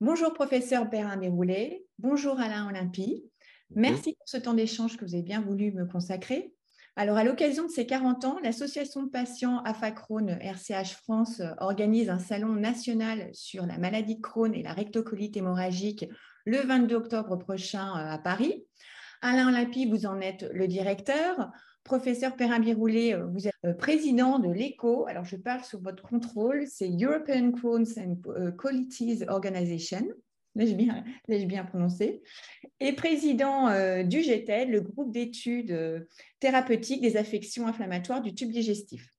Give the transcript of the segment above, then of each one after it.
Bonjour professeur Perrin Déroulé, bonjour Alain Olympie. Bonjour. Merci pour ce temps d'échange que vous avez bien voulu me consacrer. Alors, à l'occasion de ses 40 ans, l'association de patients AFA Crohn RCH France organise un salon national sur la maladie de Crohn et la rectocolite hémorragique le 22 octobre prochain à Paris. Alain Olympie, vous en êtes le directeur. Professeur Perrin-Biroulet, vous êtes président de l'ECHO. Alors, je parle sous votre contrôle. C'est European Crohn's and Colitis Organization. L'ai-je bien prononcé? Et président du GTED, le groupe d'études thérapeutiques des affections inflammatoires du tube digestif.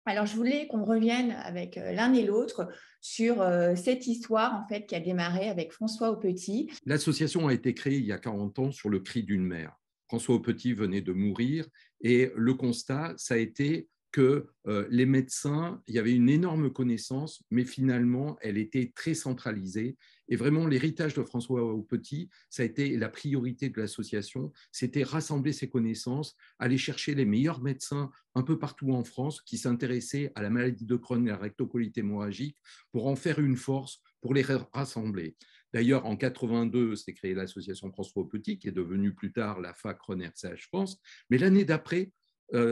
Alors, je voulais qu'on revienne avec l'un et l'autre sur cette histoire en fait, qui a démarré avec François Aupetit. L'association a été créée il y a 40 ans sur le cri d'une mère. François Aupetit venait de mourir et le constat, ça a été que les médecins, il y avait une énorme connaissance, mais finalement, elle était très centralisée. Et vraiment, l'héritage de François Aupetit, ça a été la priorité de l'association, c'était rassembler ces connaissances, aller chercher les meilleurs médecins un peu partout en France qui s'intéressaient à la maladie de Crohn et à la rectocolite hémorragique pour en faire une force, pour les rassembler. D'ailleurs, en 82, s'est créée l'association François Aupetit, qui est devenue plus tard la FA Crohn RCH France. Mais l'année d'après,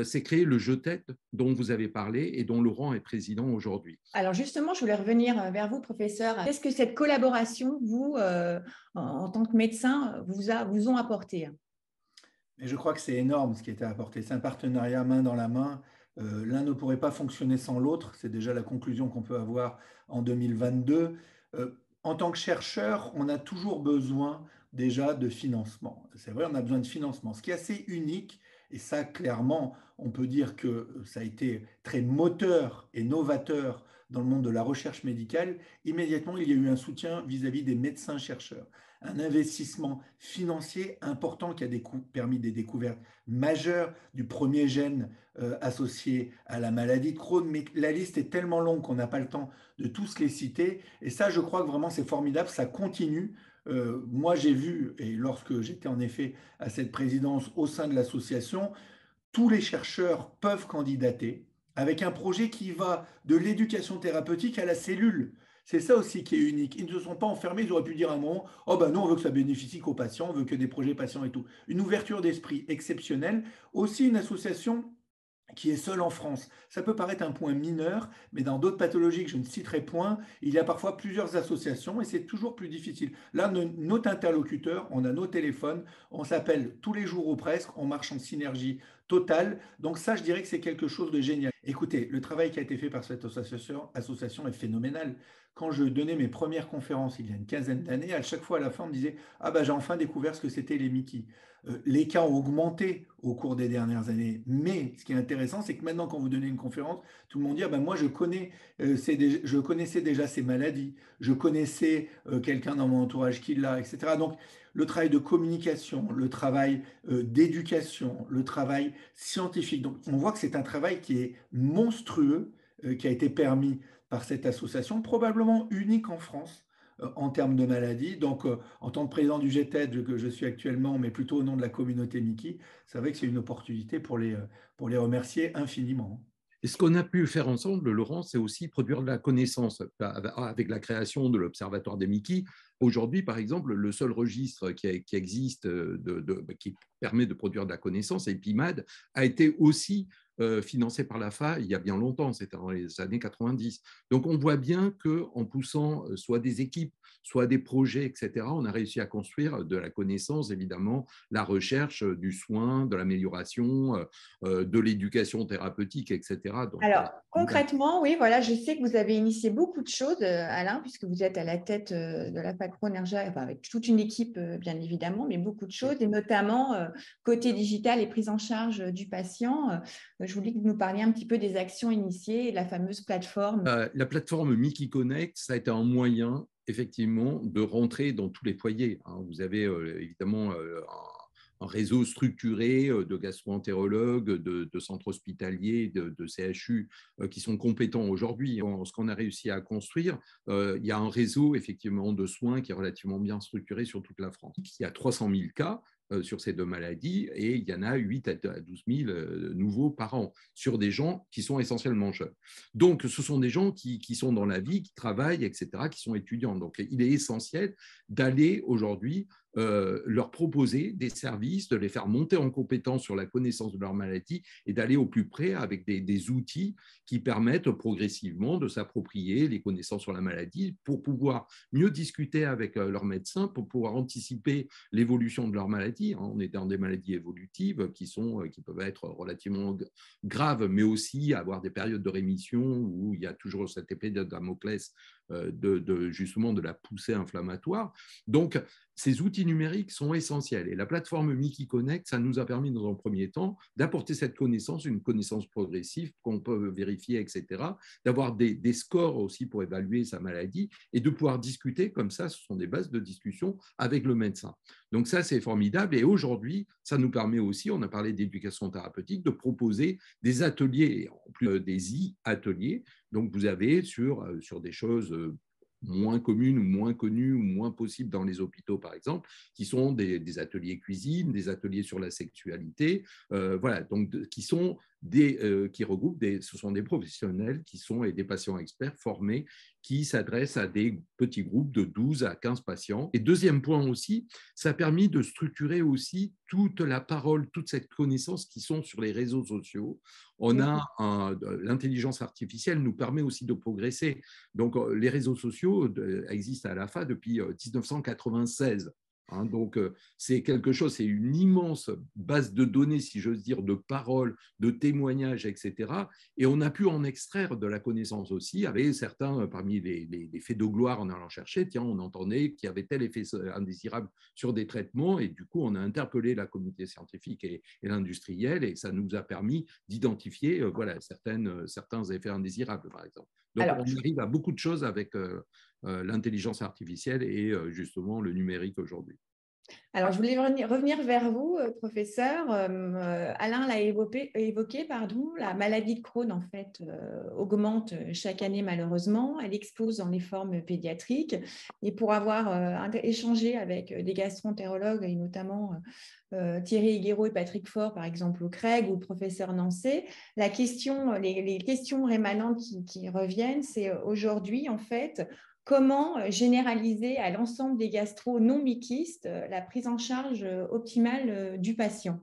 s'est créé le GTED dont vous avez parlé et dont Laurent est président aujourd'hui. Alors justement, je voulais revenir vers vous, professeur. Qu'est-ce que cette collaboration, vous, en tant que médecin, vous ont apporté? Et je crois que c'est énorme ce qui a été apporté. C'est un partenariat main dans la main. L'un ne pourrait pas fonctionner sans l'autre. C'est déjà la conclusion qu'on peut avoir en 2022. En tant que chercheur, on a toujours besoin déjà de financement. C'est vrai, on a besoin de financement. Ce qui est assez unique, et ça, clairement, on peut dire que ça a été très moteur et novateur dans le monde de la recherche médicale. Immédiatement, il y a eu un soutien vis-à-vis des médecins-chercheurs, un investissement financier important qui a permis des découvertes majeures du premier gène associé à la maladie de Crohn. Mais la liste est tellement longue qu'on n'a pas le temps de tous les citer. Et ça, je crois que vraiment, c'est formidable. Ça continue. Moi, j'ai vu, et lorsque j'étais en effet à cette présidence au sein de l'association, tous les chercheurs peuvent candidater avec un projet qui va de l'éducation thérapeutique à la cellule. C'est ça aussi qui est unique. Ils ne se sont pas enfermés, ils auraient pu dire à un moment, oh ben non, on veut que ça bénéficie qu'aux patients, on veut que des projets patients et tout. Une ouverture d'esprit exceptionnelle. Aussi une association qui est seul en France. Ça peut paraître un point mineur, mais dans d'autres pathologies que je ne citerai point, il y a parfois plusieurs associations et c'est toujours plus difficile. Là, notre interlocuteur, on a nos téléphones, on s'appelle tous les jours ou presque, on marche en synergie totale. Donc ça, je dirais que c'est quelque chose de génial. Écoutez, le travail qui a été fait par cette association est phénoménal. Quand je donnais mes premières conférences il y a une quinzaine d'années, à chaque fois à la fin, on me disait « Ah ben j'ai enfin découvert ce que c'était les Mickey ». Les cas ont augmenté au cours des dernières années. Mais ce qui est intéressant, c'est que maintenant, quand vous donnez une conférence, tout le monde dit ah ben moi, je connaissais déjà ces maladies, je connaissais quelqu'un dans mon entourage qui l'a, etc. Donc, le travail de communication, le travail d'éducation, le travail scientifique. Donc, on voit que c'est un travail qui est monstrueux, qui a été permis par cette association, probablement unique en France en termes de maladies. Donc, en tant que président du GTED, que je suis actuellement, mais plutôt au nom de la communauté Mickey, c'est vrai que c'est une opportunité pour les remercier infiniment. Et ce qu'on a pu faire ensemble, Laurent, c'est aussi produire de la connaissance avec la création de l'Observatoire des Mickey. Aujourd'hui, par exemple, le seul registre qui existe, qui permet de produire de la connaissance, EPIMAD, a été aussi financé par la FA il y a bien longtemps, c'était dans les années 90. Donc on voit bien qu'en poussant soit des équipes, soit des projets, etc., on a réussi à construire de la connaissance, évidemment, la recherche, du soin, de l'amélioration, de l'éducation thérapeutique, etc. Donc, alors, concrètement, oui, voilà, je sais que vous avez initié beaucoup de choses, Alain, puisque vous êtes à la tête de la Crohn-RCH, enfin, avec toute une équipe, bien évidemment, mais beaucoup de choses, et notamment côté digital et prise en charge du patient. Je voulais que vous nous parliez un petit peu des actions initiées et de la fameuse plateforme. La plateforme Mickey Connect, ça a été un moyen, effectivement, de rentrer dans tous les foyers. Vous avez évidemment un réseau structuré de gastro-entérologues, de centres hospitaliers, de CHU qui sont compétents aujourd'hui. Ce qu'on a réussi à construire, il y a un réseau effectivement de soins qui est relativement bien structuré sur toute la France. Il y a 300 000 cas sur ces deux maladies, et il y en a 8 à 12 000 nouveaux par an sur des gens qui sont essentiellement jeunes. Donc, ce sont des gens qui sont dans la vie, qui travaillent, etc., qui sont étudiants. Donc, il est essentiel d'aller aujourd'hui leur proposer des services, de les faire monter en compétence sur la connaissance de leur maladie et d'aller au plus près avec des outils qui permettent progressivement de s'approprier les connaissances sur la maladie pour pouvoir mieux discuter avec leur médecin, pour pouvoir anticiper l'évolution de leur maladie. On est dans des maladies évolutives qui peuvent être relativement graves, mais aussi avoir des périodes de rémission où il y a toujours cette épée de Damoclès justement de la poussée inflammatoire. Donc, ces outils numériques sont essentiels. Et la plateforme Miki Connect, ça nous a permis dans un premier temps d'apporter cette connaissance, une connaissance progressive qu'on peut vérifier, etc., d'avoir des scores aussi pour évaluer sa maladie et de pouvoir discuter comme ça, ce sont des bases de discussion avec le médecin. Donc ça, c'est formidable. Et aujourd'hui, ça nous permet aussi, on a parlé d'éducation thérapeutique, de proposer des ateliers, en plus des e-ateliers. Donc vous avez sur des choses moins communes ou moins connues ou moins possibles dans les hôpitaux, par exemple, qui sont des ateliers cuisine, des ateliers sur la sexualité, voilà, donc qui regroupent ce sont des professionnels et des patients experts formés qui s'adressent à des petits groupes de 12 à 15 patients. Et deuxième point aussi, ça a permis de structurer aussi toute la parole, toute cette connaissance qui sont sur les réseaux sociaux. L'intelligence artificielle nous permet aussi de progresser. Donc, les réseaux sociaux existent à l'AFA depuis 1996. Donc, c'est quelque chose, c'est une immense base de données, si j'ose dire, de paroles, de témoignages, etc. Et on a pu en extraire de la connaissance aussi, avec certains, parmi les faits de gloire en allant chercher, tiens, on entendait qu'il y avait tel effet indésirable sur des traitements, et du coup, on a interpellé la communauté scientifique et l'industriel, et ça nous a permis d'identifier certains effets indésirables, par exemple. Donc, on arrive à beaucoup de choses avec l'intelligence artificielle et justement le numérique aujourd'hui. Alors, je voulais revenir vers vous, professeur. Alain l'a évoqué, la maladie de Crohn, en fait, augmente chaque année, malheureusement. Elle explose dans les formes pédiatriques. Et pour avoir échangé avec des gastroentérologues, et notamment Thierry Higuero et Patrick Faure, par exemple, au CREG, ou le professeur Nancé, les questions rémanentes qui reviennent, c'est aujourd'hui, en fait, comment généraliser à l'ensemble des gastro non mykistes la prise en charge optimale du patient?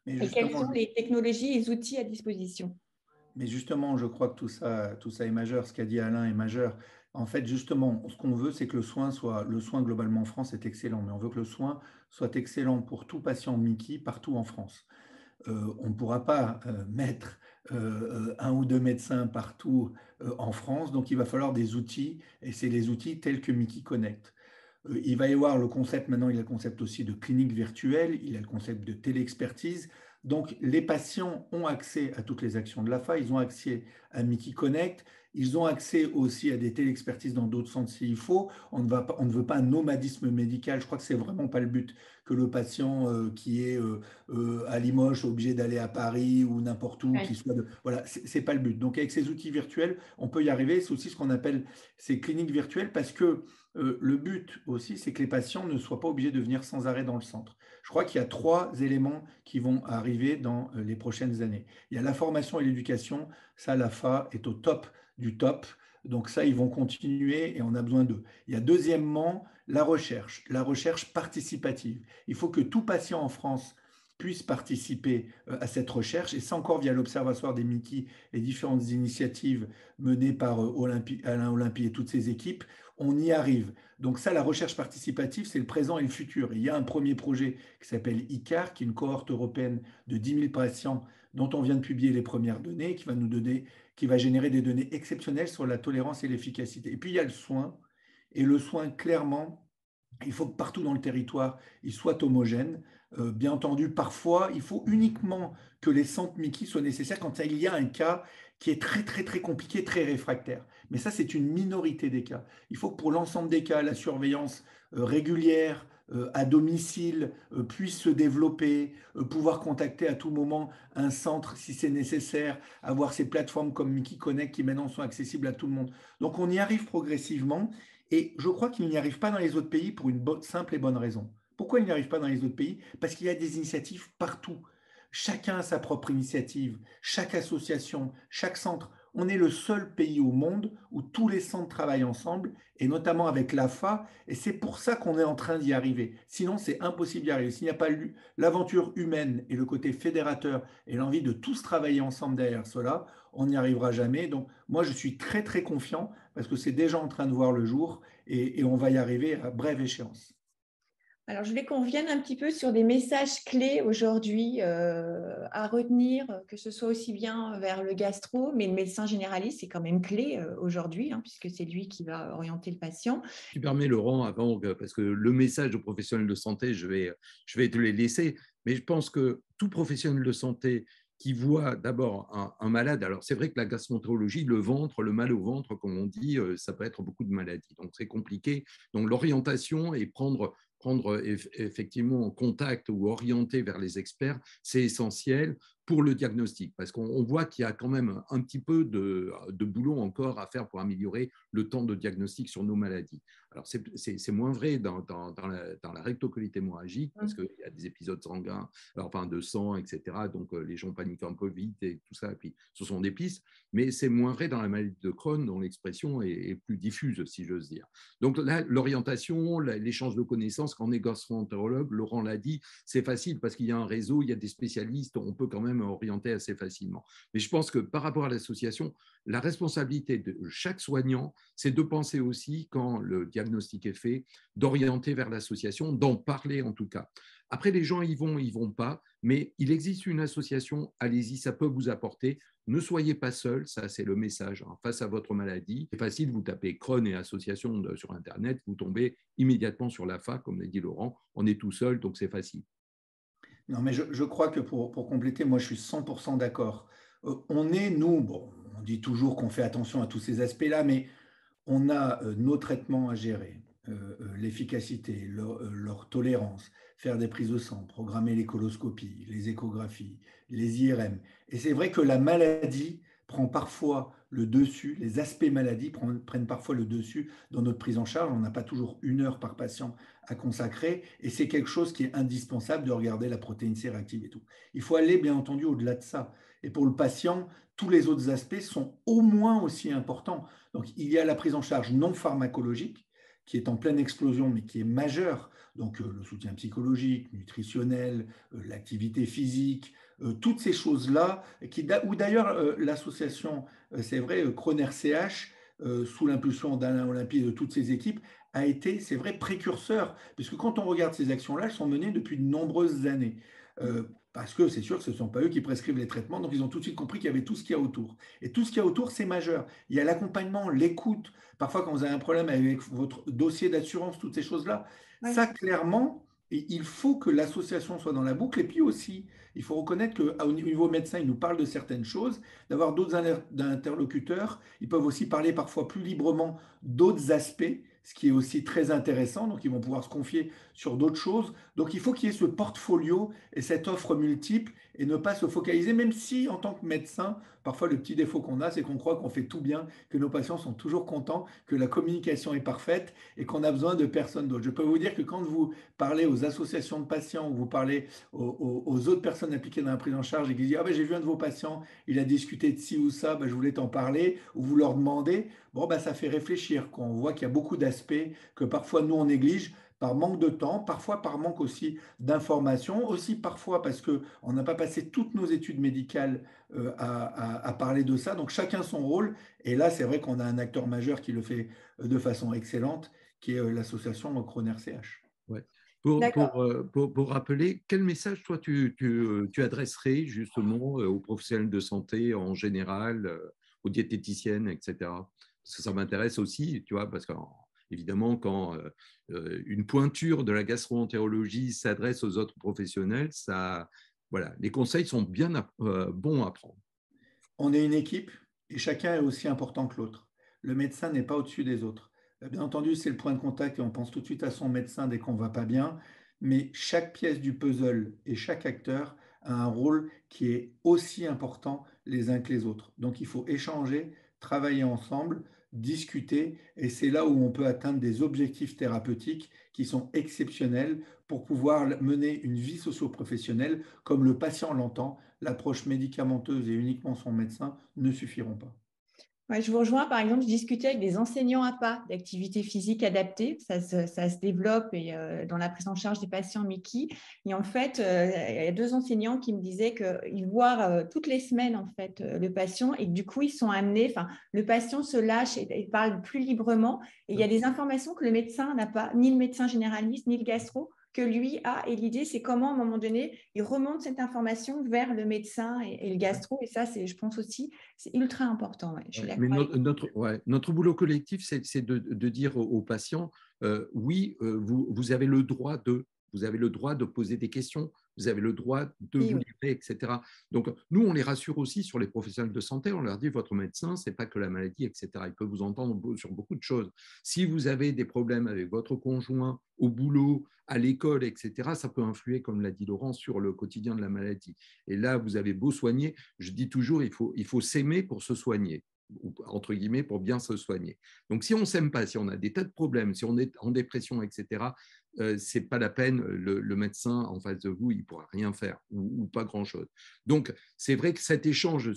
Et quelles sont les technologies et les outils à disposition? Mais justement, je crois que tout ça est majeur. Ce qu'a dit Alain est majeur. En fait, justement, ce qu'on veut, c'est que le soin globalement en France est excellent, mais on veut que le soin soit excellent pour tout patient Mickey partout en France. On ne pourra pas mettre un ou deux médecins partout en France, donc il va falloir des outils, et c'est les outils tels que Miki Connect. Il va y avoir le concept, maintenant il y a le concept aussi de clinique virtuelle, il y a le concept de téléexpertise. Donc les patients ont accès à toutes les actions de l'AFA, ils ont accès à Miki Connect, ils ont accès aussi à des téléexpertises dans d'autres centres s'il faut. On ne veut pas un nomadisme médical, je crois que c'est vraiment pas le but, que le patient qui est à Limoges soit obligé d'aller à Paris ou n'importe où, qui soit voilà, c'est pas le but. Donc avec ces outils virtuels, on peut y arriver. C'est aussi ce qu'on appelle ces cliniques virtuelles parce que le but aussi, c'est que les patients ne soient pas obligés de venir sans arrêt dans le centre. Je crois qu'il y a 3 éléments qui vont arriver dans les prochaines années. Il y a la formation et l'éducation. Ça, l'AFA est au top du top. Donc ça, ils vont continuer et on a besoin d'eux. Il y a deuxièmement la recherche participative. Il faut que tout patient en France puisse participer à cette recherche, et ça encore via l'Observatoire des Mickey et différentes initiatives menées par Alain Olympie et toutes ses équipes, on y arrive. Donc ça, la recherche participative, c'est le présent et le futur. Il y a un premier projet qui s'appelle ICAR, qui est une cohorte européenne de 10 000 patients dont on vient de publier les premières données, qui va générer des données exceptionnelles sur la tolérance et l'efficacité. Et puis il y a le soin, et le soin, clairement, il faut que partout dans le territoire, il soit homogène. Bien entendu, parfois, il faut uniquement que les centres Mickey soient nécessaires quand il y a un cas qui est très, très, très compliqué, très réfractaire. Mais ça, c'est une minorité des cas. Il faut que pour l'ensemble des cas, la surveillance régulière, à domicile, puisse se développer, pouvoir contacter à tout moment un centre si c'est nécessaire, avoir ces plateformes comme Mickey Connect qui maintenant sont accessibles à tout le monde. Donc on y arrive progressivement, et je crois qu'il n'y arrive pas dans les autres pays pour une simple et bonne raison. Pourquoi il n'y arrive pas dans les autres pays? Parce qu'il y a des initiatives partout. Chacun a sa propre initiative, chaque association, chaque centre. On est le seul pays au monde où tous les centres travaillent ensemble, et notamment avec l'AFA, et c'est pour ça qu'on est en train d'y arriver. Sinon, c'est impossible d'y arriver. S'il n'y a pas l'aventure humaine et le côté fédérateur et l'envie de tous travailler ensemble derrière cela, on n'y arrivera jamais. Donc, moi, je suis très, très confiant parce que c'est déjà en train de voir le jour et on va y arriver à brève échéance. Alors, je voulais qu'on revienne un petit peu sur des messages clés aujourd'hui à retenir, que ce soit aussi bien vers le gastro, mais le médecin généraliste, c'est quand même clé aujourd'hui, hein, puisque c'est lui qui va orienter le patient. Tu permets, Laurent, avant, parce que le message aux professionnels de santé, je vais te les laisser, mais je pense que tout professionnel de santé qui voit d'abord un malade, alors c'est vrai que la gastroentérologie, le ventre, le mal au ventre, comme on dit, ça peut être beaucoup de maladies, donc c'est compliqué. Donc l'orientation et prendre effectivement contact ou orienter vers les experts, c'est essentiel pour le diagnostic, parce qu'on voit qu'il y a quand même un petit peu de boulot encore à faire pour améliorer le temps de diagnostic sur nos maladies. Alors, c'est moins vrai dans la rectocolite hémorragique, parce qu'il y a des épisodes sanguins, enfin de sang, etc. Donc, les gens paniquent un peu vite et tout ça, et puis ce sont des pistes, mais c'est moins vrai dans la maladie de Crohn, dont l'expression est plus diffuse, si j'ose dire. Donc, là, l'orientation, l'échange de connaissances, quand on est gastro-entérologue, Laurent l'a dit, c'est facile parce qu'il y a un réseau, il y a des spécialistes, on peut quand même orienter assez facilement. Mais je pense que par rapport à l'association, la responsabilité de chaque soignant, c'est de penser aussi, quand le diagnostic est fait, d'orienter vers l'association, d'en parler en tout cas. Après, les gens y vont pas, mais il existe une association, allez-y, ça peut vous apporter. Ne soyez pas seul, ça c'est le message, hein, face à votre maladie. C'est facile, vous tapez Crohn et association sur Internet, vous tombez immédiatement sur l'AFA, comme l'a dit Laurent, on est tout seul, donc c'est facile. Non, mais je crois que pour compléter, moi je suis 100% d'accord. On est, nous, bon, on dit toujours qu'on fait attention à tous ces aspects-là, mais on a nos traitements à gérer, l'efficacité, leur tolérance, faire des prises de sang, programmer les coloscopies, les échographies, les IRM. Et c'est vrai que la maladie prend parfois le dessus, les aspects maladie prennent parfois le dessus dans notre prise en charge. On n'a pas toujours 1 heure par patient à consacrer et c'est quelque chose qui est indispensable de regarder la protéine C réactive et tout. Il faut aller bien entendu au-delà de ça. Et pour le patient, tous les autres aspects sont au moins aussi importants. Donc, il y a la prise en charge non pharmacologique qui est en pleine explosion, mais qui est majeure. Donc, le soutien psychologique, nutritionnel, l'activité physique, toutes ces choses-là, où d'ailleurs l'association, c'est vrai, Crohn RCH, sous l'impulsion d'Alain Olympie et de toutes ses équipes, a été, c'est vrai, précurseur, puisque quand on regarde ces actions-là, elles sont menées depuis de nombreuses années. Parce que c'est sûr que ce ne sont pas eux qui prescrivent les traitements, donc ils ont tout de suite compris qu'il y avait tout ce qu'il y a autour. Et tout ce qu'il y a autour, c'est majeur. Il y a l'accompagnement, l'écoute. Parfois, quand vous avez un problème avec votre dossier d'assurance, toutes ces choses-là, Ouais. ça, clairement, il faut que l'association soit dans la boucle. Et puis aussi, il faut reconnaître qu'au niveau médecin, ils nous parlent de certaines choses, d'avoir d'autres interlocuteurs. Ils peuvent aussi parler parfois plus librement d'autres aspects, ce qui est aussi très intéressant. Donc, ils vont pouvoir se confier sur d'autres choses. Donc, il faut qu'il y ait ce portfolio et cette offre multiple et ne pas se focaliser, même si en tant que médecin, parfois le petit défaut qu'on a, c'est qu'on croit qu'on fait tout bien, que nos patients sont toujours contents, que la communication est parfaite et qu'on a besoin de personne d'autre. Je peux vous dire que quand vous parlez aux associations de patients ou vous parlez aux autres personnes impliquées dans la prise en charge et qui disent « Ah ben j'ai vu un de vos patients, il a discuté de ci ou ça, ben, je voulais t'en parler » ou vous leur demandez, bon ben ça fait réfléchir, quand on voit qu'il y a beaucoup d'aspects que parfois nous on néglige par manque de temps, parfois par manque aussi d'informations, aussi parfois parce qu'on n'a pas passé toutes nos études médicales à parler de ça. Donc chacun son rôle. Et là, c'est vrai qu'on a un acteur majeur qui le fait de façon excellente, qui est l'association Crohn RCH. Ouais. D'accord. Pour rappeler, quel message, toi, tu adresserais justement aux professionnels de santé en général, aux diététiciennes, etc. Parce que ça m'intéresse aussi, tu vois, parce qu'évidemment, quand une pointure de la gastro-entérologie s'adresse aux autres professionnels, ça, voilà, les conseils sont bien bons à prendre. On est une équipe et chacun est aussi important que l'autre. Le médecin n'est pas au-dessus des autres. Bien entendu, c'est le point de contact et on pense tout de suite à son médecin dès qu'on ne va pas bien, mais chaque pièce du puzzle et chaque acteur a un rôle qui est aussi important les uns que les autres. Donc il faut échanger, travailler ensemble discuter, et c'est là où on peut atteindre des objectifs thérapeutiques qui sont exceptionnels pour pouvoir mener une vie socio-professionnelle comme le patient l'entend. L'approche médicamenteuse et uniquement son médecin ne suffiront pas. Ouais, je vous rejoins, par exemple, je discutais avec des enseignants APA d'activité physique adaptée. Ça se développe dans la prise en charge des patients Mickey. Et en fait, il y a 2 enseignants qui me disaient qu'ils voient toutes les semaines en fait, le patient et que du coup, ils sont amenés, enfin, le patient se lâche et parle plus librement. Et il y a des informations que le médecin n'a pas, ni le médecin généraliste, ni le gastro, que lui a. Et l'idée, c'est comment, à un moment donné, il remonte cette information vers le médecin et le gastro. Et ça, je pense aussi, c'est ultra important. Ouais. Je suis Mais d'accord avec notre boulot collectif, c'est de dire aux patients, oui, vous avez le droit vous avez le droit de poser des questions, vous avez le droit de vous. vous Oui. livrer, etc. Donc, nous, on les rassure aussi sur les professionnels de santé. On leur dit, votre médecin, ce n'est pas que la maladie, etc. Il peut vous entendre sur beaucoup de choses. Si vous avez des problèmes avec votre conjoint, au boulot, à l'école, etc., ça peut influer, comme l'a dit Laurent, sur le quotidien de la maladie. Et là, vous avez beau soigner, je dis toujours, il faut s'aimer pour se soigner, entre guillemets, pour bien se soigner. Donc, si on ne s'aime pas, si on a des tas de problèmes, si on est en dépression, etc., ce n'est pas la peine, le médecin en face de vous, il ne pourra rien faire ou pas grand-chose. Donc, c'est vrai que cet échange,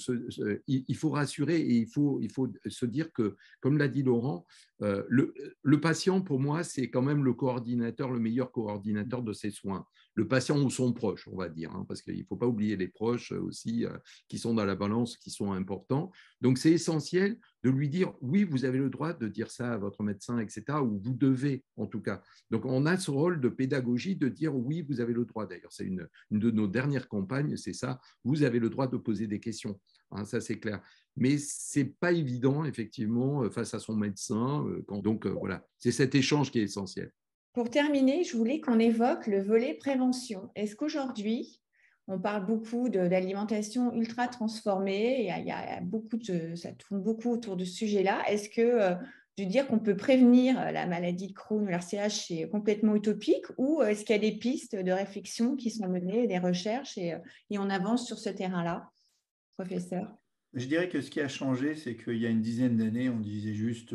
il faut rassurer et il faut se dire que, comme l'a dit Laurent, le patient, pour moi, c'est quand même le coordinateur, le meilleur coordinateur de ses soins. Le patient ou son proche, on va dire, hein, parce qu'il ne faut pas oublier les proches aussi qui sont dans la balance, qui sont importants. Donc, c'est essentiel de lui dire, oui, vous avez le droit de dire ça à votre médecin, etc., ou vous devez, en tout cas. Donc, on a ce rôle de pédagogie de dire, oui, vous avez le droit. D'ailleurs, c'est une de nos dernières campagnes, c'est ça, vous avez le droit de poser des questions. Hein, ça, c'est clair. Mais ce n'est pas évident, effectivement, face à son médecin. Donc, voilà, c'est cet échange qui est essentiel. Pour terminer, je voulais qu'on évoque le volet prévention. Est-ce qu'aujourd'hui, on parle beaucoup d'alimentation ultra transformée, il y a ça tourne beaucoup autour de ce sujet-là. Est-ce que de dire qu'on peut prévenir la maladie de Crohn ou l'RCH, c'est complètement utopique, ou est-ce qu'il y a des pistes de réflexion qui sont menées, des recherches, et on avance sur ce terrain-là, professeur? Je dirais que ce qui a changé, c'est qu'il y a une dizaine d'années, on disait juste,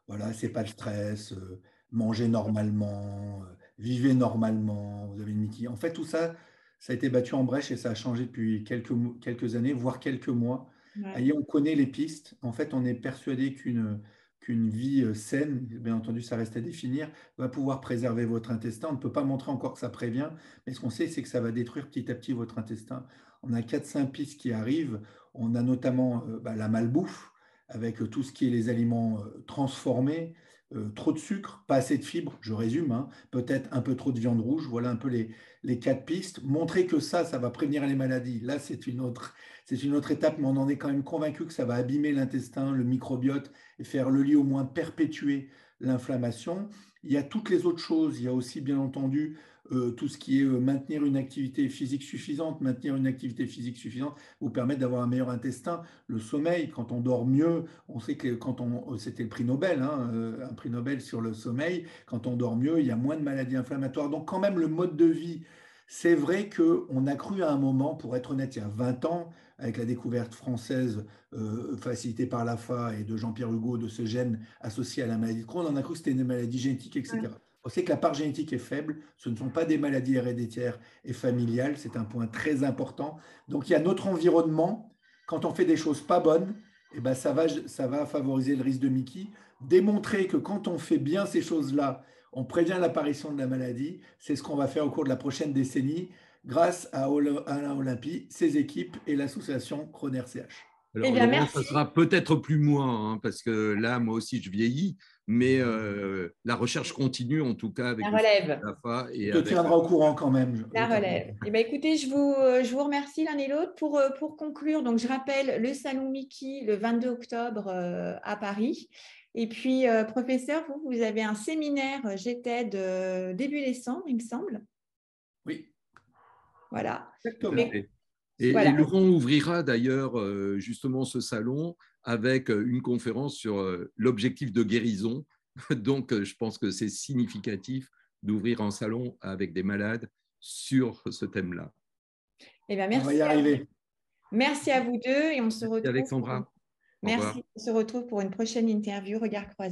voilà, c'est pas le stress, mangez normalement, vivez normalement, vous avez une Mickey. En fait, tout ça, ça a été battu en brèche et ça a changé depuis quelques années, voire quelques mois. Ouais. Et on connaît les pistes. En fait, on est persuadé qu'une vie saine, bien entendu, ça reste à définir, va pouvoir préserver votre intestin. On ne peut pas montrer encore que ça prévient, mais ce qu'on sait, c'est que ça va détruire petit à petit votre intestin. On a 4-5 pistes qui arrivent. On a notamment la malbouffe, avec tout ce qui est les aliments transformés, trop de sucre, pas assez de fibres, je résume, hein, peut-être un peu trop de viande rouge. Voilà un peu les 4 pistes. Montrer que ça va prévenir les maladies. Là, c'est une autre étape, mais on en est quand même convaincu que ça va abîmer l'intestin, le microbiote, et faire le lit, au moins perpétuer l'inflammation. Il y a toutes les autres choses. Il y a aussi, bien entendu, tout ce qui est maintenir une activité physique suffisante. Maintenir une activité physique suffisante vous permet d'avoir un meilleur intestin. Le sommeil, quand on dort mieux, on sait que c'était le prix Nobel, hein, un prix Nobel sur le sommeil, quand on dort mieux, il y a moins de maladies inflammatoires. Donc quand même, le mode de vie, c'est vrai qu'on a cru à un moment, pour être honnête, il y a 20 ans, avec la découverte française facilitée par l'AFA et de Jean-Pierre Hugo de ce gène associé à la maladie de Crohn, on a cru que c'était une maladie génétique, etc. On sait que la part génétique est faible, ce ne sont pas des maladies héréditaires et familiales, c'est un point très important. Donc il y a notre environnement, quand on fait des choses pas bonnes, eh ben, ça va favoriser le risque de Mickey. Démontrer que quand on fait bien ces choses-là, on prévient l'apparition de la maladie, c'est ce qu'on va faire au cours de la prochaine décennie grâce à Alain Olympie, ses équipes et l'association Crohn-RCH. Eh Alors, bien, Laurent, ça merci. sera peut-être plus moi, hein, parce que là, moi aussi, je vieillis, mais la recherche continue, en tout cas, avec La le soutien relève. de l'AFA On et te avec. tiendra au courant quand même. La relève. Eh bien, écoutez, je vous remercie l'un et l'autre. Pour conclure, donc, je rappelle le salon Mickey le 22 octobre à Paris. Et puis, professeur, vous avez un séminaire GTED début décembre, il me semble. Oui, Voilà. Tout à exactement. fait. Et Voilà. Laurent ouvrira d'ailleurs justement ce salon avec une conférence sur l'objectif de guérison. Donc, je pense que c'est significatif d'ouvrir un salon avec des malades sur ce thème-là. Eh bien, On va y merci arriver. merci à vous deux et on se Merci retrouve Alexandra. Au revoir. Merci. On se retrouve pour une prochaine interview. Regard croisé.